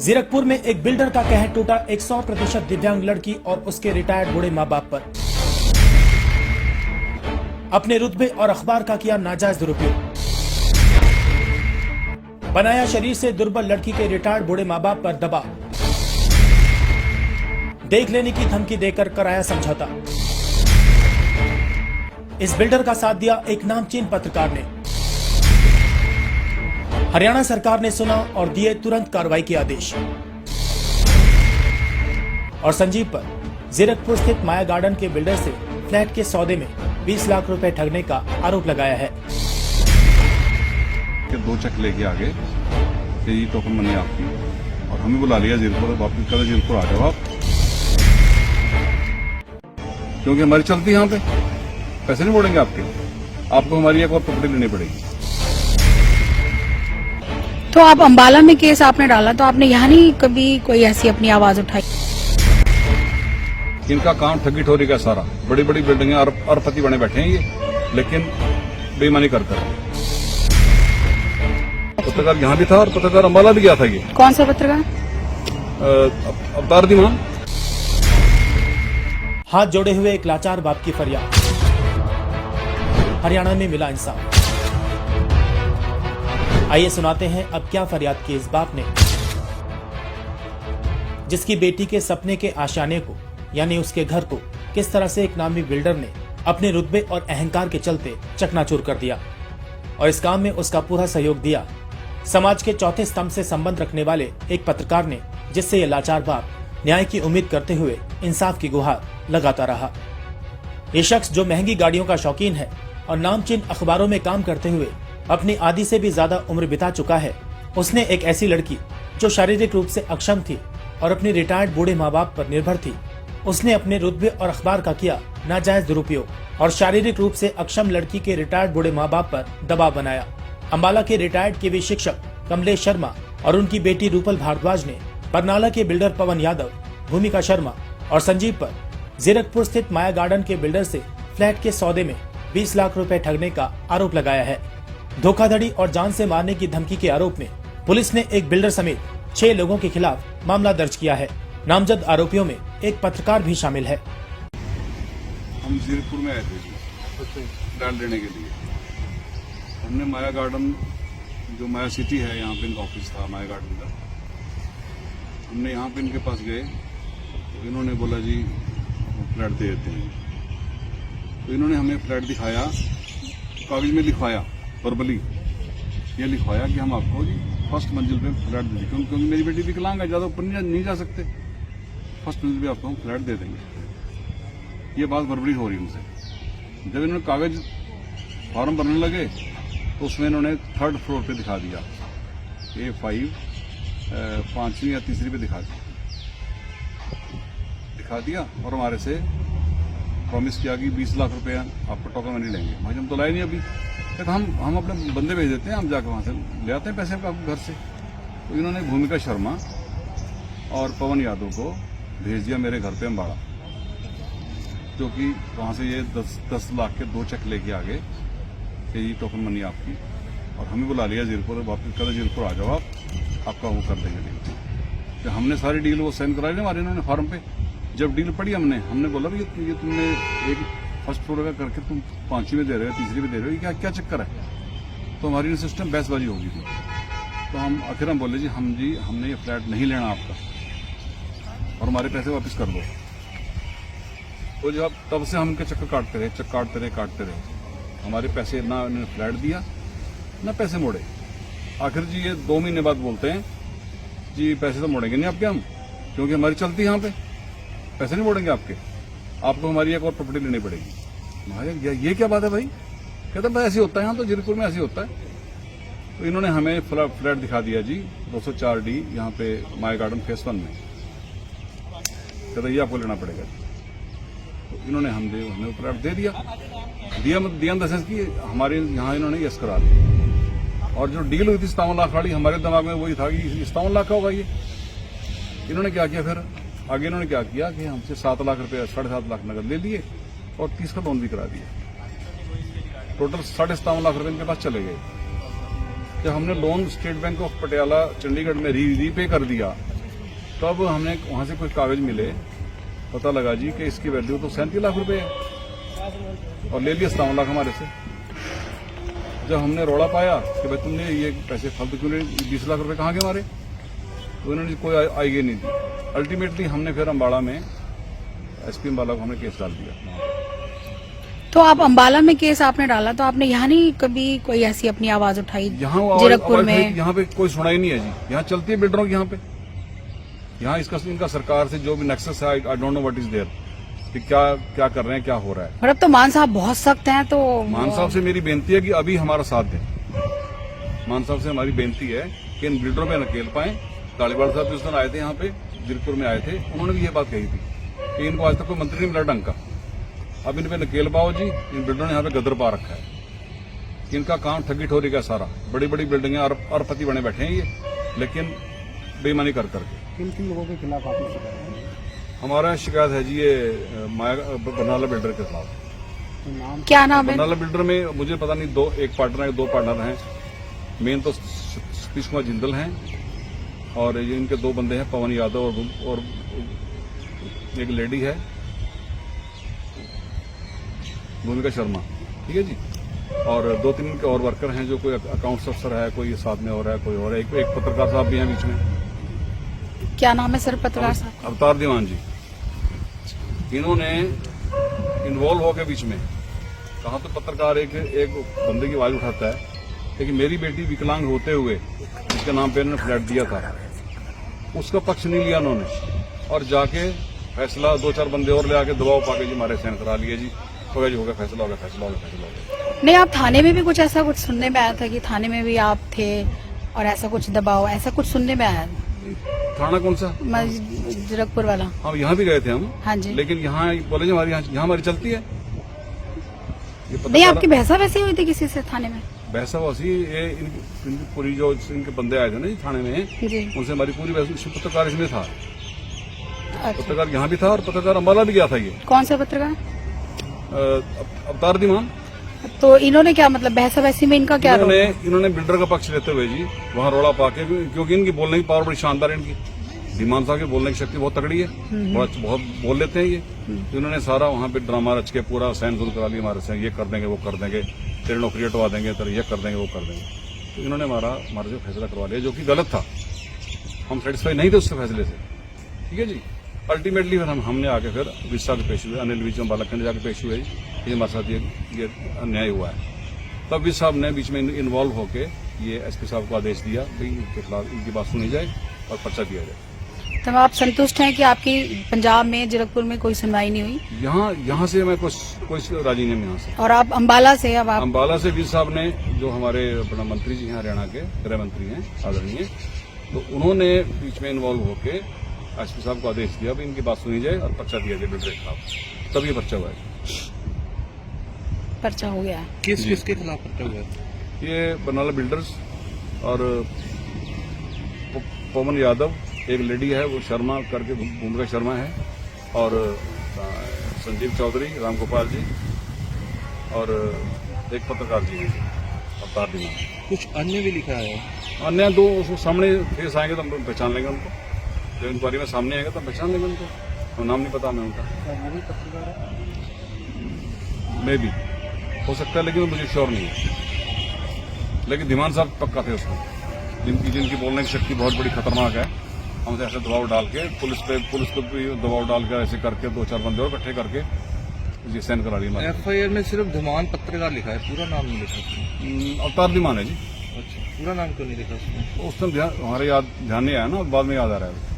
जीरकपुर में एक बिल्डर का कहर टूटा। 100% दिव्यांग लड़की और उसके रिटायर्ड बूढ़े माँ बाप पर अपने रुतबे और अखबार का किया नाजायज दुरुपयोग। बनाया शरीर से दुर्बल लड़की के रिटायर्ड बूढ़े माँ बाप पर दबाव। देख लेने की धमकी देकर कराया समझौता। इस बिल्डर का साथ दिया एक नामचीन पत्रकार ने। हरियाणा सरकार ने सुना और दिए तुरंत कार्रवाई के आदेश। और संजीव पर जीरकपुर स्थित माया गार्डन के बिल्डर से फ्लैट के सौदे में 20 लाख रुपए ठगने का आरोप लगाया है। 2 चेक लेके आ गए कि ये टोकन मनी आपकी, और हमें बुला लिया जीरकपुर। वापस कल जीरकपुर आ जाओ आप, क्योंकि हमारी चलती यहाँ पे पैसे नहीं मोड़ेंगे आपके। आपको हमारी एक और प्रॉपर्टी लेनी पड़ेगी। तो आप अंबाला में केस आपने डाला, तो आपने यहाँ नहीं कभी कोई ऐसी अपनी आवाज उठाई? इनका काम ठगी ठोरी का सारा, बड़ी बड़ी बिल्डिंगें अरबपति बने बैठे हैं ये, लेकिन बेईमानी कर पत्रकार यहाँ भी था और पत्रकार अंबाला भी गया था। ये कौन सा पत्रकार? अवतार दीवान। हाथ जोड़े हुए एक लाचार बाप की फरियाद। हरियाणा में मिला इंसाफ। आइए सुनाते हैं अब क्या फरियाद की इस बाप ने, जिसकी बेटी के सपने के आशियाने को यानी उसके घर को किस तरह से एक नामी बिल्डर ने अपने रुतबे और अहंकार के चलते चकनाचूर कर दिया। और इस काम में उसका पूरा सहयोग दिया समाज के चौथे स्तंभ से संबंध रखने वाले एक पत्रकार ने, जिससे यह लाचार बाप न्याय की उम्मीद करते हुए इंसाफ की गुहार लगाता रहा। ये शख्स जो महंगी गाड़ियों का शौकीन है और नामचीन अखबारों में काम करते हुए अपनी आधी से भी ज्यादा उम्र बिता चुका है, उसने एक ऐसी लड़की जो शारीरिक रूप से अक्षम थी और अपने रिटायर्ड बूढ़े माँ बाप पर निर्भर थी, उसने अपने रुतबे और अखबार का किया नाजायज दुरुपयोग और शारीरिक रूप से अक्षम लड़की के रिटायर्ड बूढ़े माँ बाप पर दबाव बनाया। अंबाला के रिटायर्ड केवी शिक्षक कमलेश शर्मा और उनकी बेटी रूपल भारद्वाज ने बरनाला के बिल्डर पवन यादव, भूमिका शर्मा और संजीव पर जीरकपुर स्थित माया गार्डन के बिल्डर से फ्लैट के सौदे में 20 लाख रुपए ठगने का आरोप लगाया है। धोखाधड़ी और जान से मारने की धमकी के आरोप में पुलिस ने एक बिल्डर समेत 6 लोगों के खिलाफ मामला दर्ज किया है। नामजद आरोपियों में एक पत्रकार भी शामिल है। हम जीरकपुर में आए थे डाल देने के लिए। हमने माया गार्डन, जो माया सिटी है, यहाँ पे इनका ऑफिस था माया गार्डन का। हमने यहाँ पे इनके पास गए तो इन्होंने बोला जी फ्लैट दे देते हैं। तो इन्होंने हमें फ्लैट दिखाया, कागज में लिखवाया, वर्बली ये लिखवाया कि हम आपको जी फर्स्ट मंजिल पे फ्लैट दे देंगे, क्योंकि मेरी बेटी विकलांग है, ज्यादा ऊपर नहीं जा सकते। फर्स्ट मंजिल पे आपको हम फ्लैट दे देंगे। ये बात वर्बली हो रही उनसे। जब इन्होंने कागज फॉर्म भरने लगे तो उसमें इन्होंने 3rd फ्लोर पे दिखा दिया, A5 5वीं या 3री पे दिखा दिया और हमारे से प्रॉमिस किया कि 20 लाख रुपए आपको टोकन मनी लेंगे। भाई हम तो लाए नहीं अभी। कहते हम अपने बंदे भेज देते हैं, हम जाकर वहाँ से ले आते हैं पैसे आपको घर से। तो इन्होंने भूमिका शर्मा और पवन यादव को भेज दिया मेरे घर पे अंबाड़ा, जो कि वहाँ से ये 10 लाख के 2 चेक लेके आ गए कि ये टोकन मनी आपकी, और हमें बुला लिया जीरकपुर। वापस कल जीरकपुर आ जाओ आप, आपका वो कर देंगे डील। तो हमने सारी डील वो साइन कराई हमारे इन्होंने फॉर्म पे। जब डील पड़ी हमने बोला ये तुमने एक फर्स्ट फ्लोर का करके तुम 5वीं में दे रहे हो, 3री में दे रहे हो, क्या चक्कर है? तो हमारी सिस्टम बहसबाजी होगी थी। तो आखिर हम बोले जी हमने ये फ्लैट नहीं लेना आपका और हमारे पैसे वापस कर दो। तो जब तब से हम उनके चक्कर काटते रहे। हमारे पैसे ना इन्होंने फ्लैट दिया ना पैसे मोड़े। आखिर जी ये 2 महीने बाद बोलते हैं जी पैसे तो मोड़ेंगे नहीं आपके हम, क्योंकि हमारी चलती यहाँ पे पैसे नहीं मोड़ेंगे आपको हमारी एक और प्रॉपर्टी लेनी पड़ेगी। भाई ये क्या बात है भाई? कहते भाई ऐसे होता है यहाँ तो जीरकपुर में ऐसे होता है। तो इन्होंने हमें फ्लैट दिखा दिया जी 204D यहाँ पे माया गार्डन फेस 1 में। कहते ये आपको लेना पड़ेगा। तो इन्होंने हमें फ्लैट दे दिया दसेंस की हमारे यहाँ इन्होंने यस करा दिया। और जो डील हुई थी 57 लाख वाली, हमारे दिमाग में वही था कि 57 लाख का होगा ये। इन्होंने क्या किया फिर आगे, इन्होंने क्या किया कि हमसे 7 लाख रुपए 7.5 लाख नगद ले लिए और 30 का लोन भी करा दिया। टोटल 57.5 लाख रुपए इनके पास चले गए। जब हमने loan state bank of Patiala Chandigarh में रीपे कर दिया तब हमने वहां से कुछ कागज मिले, पता लगा जी कि इसकी वैल्यू तो 37 लाख रुपए है और ले लिया 57 लाख हमारे से। जब हमने रोड़ा पाया कि भाई तुमने ये पैसे फालतू क्यों नहीं, 20 लाख रुपए कहाँ के हमारे, तो इन्होंने कोई आईगे नहीं दी। अल्टीमेटली हमने फिर अम्बाड़ा में एसपी अम्बाला को हमने केस डाल दिया। तो आप अम्बाला में केस आपने डाला, तो आपने यहाँ नहीं कभी कोई ऐसी अपनी आवाज उठाई? यहाँ जीरकपुर में यहाँ पे कोई सुनाई नहीं है जी। यहाँ चलती है बिल्डरों की, यहाँ इसका इनका सरकार से जो भी नेक्सस है, I don't know what is there, कि क्या कर रहे हैं, क्या हो रहा है। और अब तो मान साहब बहुत सख्त हैं, तो मान साहब से मेरी बेनती है कि अभी हमारा साथ दें। मान साहब से हमारी बेनती है कि इन बिल्डरों में नकेल पाएं। तालीबाड़ साहब जिस दिन आए थे यहाँ पे, जीरकपुर में आए थे, उन्होंने भी ये बात कही थी कि इनको आज तक कोई मंत्री नहीं मिला ढंग का। अब इन पे नकेल पाओ जी। इन बिल्डरों ने यहाँ पे गदर पा रखा है। इनका काम ठगी ठोरी का सारा, बड़ी बड़ी बिल्डिंगें अरबपति बने बैठे हैं ये, लेकिन बेईमानी कर करके। किन लोगों के खिलाफ आपने शिकायत है? हमारा शिकायत है जी ये बरनाला बिल्डर के खिलाफ। नाम क्या नाम है? बरनाला बिल्डर में मुझे पता नहीं, एक पार्टनर है, 2 पार्टनर हैं। मेन तो सतीश कुमार जिंदल हैं और ये इनके 2 बंदे हैं, पवन यादव और एक लेडी है भूमिका शर्मा, ठीक है जी। और 2-3 इनके और वर्कर हैं, जो कोई अकाउंट्स अफसर है, कोई साथ में हो रहा है, कोई और है। एक पत्रकार साहब भी हैं बीच में। क्या नाम है सर पत्रकार साहब? अवतार दीवान जी। इन्होंने इन्वॉल्व हो के बीच में कहा, तो पत्रकार एक बंदे की आवाज उठाता है कि मेरी बेटी विकलांग होते हुए जिसके नाम पे इन्होंने फ्लैट दिया था, उसका पक्ष नहीं लिया उन्होंने, और जाके फैसला 2-4 बंदे और ले आके दबाव पाके जी हमारे साइन करा लिए जी। हो गया, फैसला हो गया। नहीं, आप थाने में भी कुछ ऐसा कुछ सुनने में आया था कि थाने में भी आप थे और ऐसा कुछ दबाव, ऐसा कुछ सुनने में आया? थाना कौन सा? जीरकपुर वाला। हाँ, यहाँ भी गए थे हम। हाँ जी। लेकिन यहाँ बोले जी हमारी यहाँ हमारी चलती है। नहीं, आपकी बहसा वैसी हुई थी किसी से थाने में? बहसा वैसी, ये इनकी पूरी जो इनके बंदे आए थे ना जी थाने में जी, उनसे हमारी पूरी बहस। पत्रकार इसमें था, अच्छा। पत्रकार यहाँ भी था और पत्रकार अम्बाला भी गया था। ये कौन सा पत्रकार? अवतार दीवान। तो इन्होंने क्या मतलब बहसा वैसी में इनका क्या रोल? इन्होंने बिल्डर का पक्ष लेते हुए जी वहाँ रोड़ा पाके, क्योंकि इनकी बोलने की पावर बड़ी शानदार है। इनकी धीमान साहब की बोलने की शक्ति बहुत तगड़ी है, बहुत बोल लेते हैं ये। तो इन्होंने सारा वहाँ पे ड्रामा रच के पूरा साइन शुरू करा लिया हमारे से, ये कर देंगे, वो कर देंगे, तेरे नौकरी हटवा देंगे, तेरे ये कर देंगे, वो कर देंगे। तो इन्होंने हमारे से फैसला करवा लिया, जो कि गलत था। हम सेटिस्फाई नहीं थे उससे फैसले से, ठीक है जी। अल्टीमेटली फिर हमने आके फिर विज साहब पेश हुए, अनिल विज अम्बाला खंड जाके पेश हुए, ये हमारे साथ ये अन्याय हुआ है। तब विज साहब ने बीच में इन्वॉल्व होके ये एसपी साहब को आदेश दिया कि इनके खिलाफ इनकी बात सुनी जाए और पर्चा दिया जाए। तब आप संतुष्ट हैं कि आपकी पंजाब में जीरकपुर में कोई सुनवाई नहीं हुई? यहाँ से मैं कोई राजी नहीं हूँ यहाँ से। और आप अम्बाला से? अब आप अम्बाला से विज साहब ने, जो हमारे अपना मंत्री जी हैं, हरियाणा के गृह मंत्री हैं आदरणीय, तो उन्होंने बीच में इन्वॉल्व होके एसपी साहब को आदेश दिया कि इनकी बात सुनी जाए और पर्चा दिया जाए बिल्डर के खिलाफ। तब ये पर्चा हुआ है। पर्चा हो गया है। किसके खिलाफ पर्चा हुआ है? ये बरनाला बिल्डर्स और पवन यादव, एक लेडी है वो शर्मा करके, भूमिका शर्मा है, और संजीव चौधरी, राम गोपाल जी, और एक पत्रकार जी हैं, अवतार दीवान। कुछ अन्य भी लिखा है? अन्य 2 उसको सामने फेस आएंगे तो हम पहचान लेंगे उनको। जब इंक्वायरी में सामने आएगा तो पहचान लेंगे उनको। तो नाम नहीं पता हमें उनका। वो भी पत्रकार है? मे भी हो सकता है, लेकिन मुझे श्योर नहीं है। लेकिन धीमान साहब पक्का थे उसमें, जिनकी बोलने की शक्ति बहुत बड़ी खतरनाक है। हमसे ऐसे दबाव डाल के पुलिस को भी दबाव डाल कर ऐसे करके 2-4 बंदे और इकट्ठे करके ये साइन करा लिया। एफआईआर में सिर्फ धीमान पत्रकार लिखा है, पूरा नाम नहीं लिखा? अवतार दीवान है जी। अच्छा, पूरा नाम क्यों नहीं लिखा उसमें? उस टाइम हमारे ध्यान नहीं आया ना, बाद में याद आ रहा है।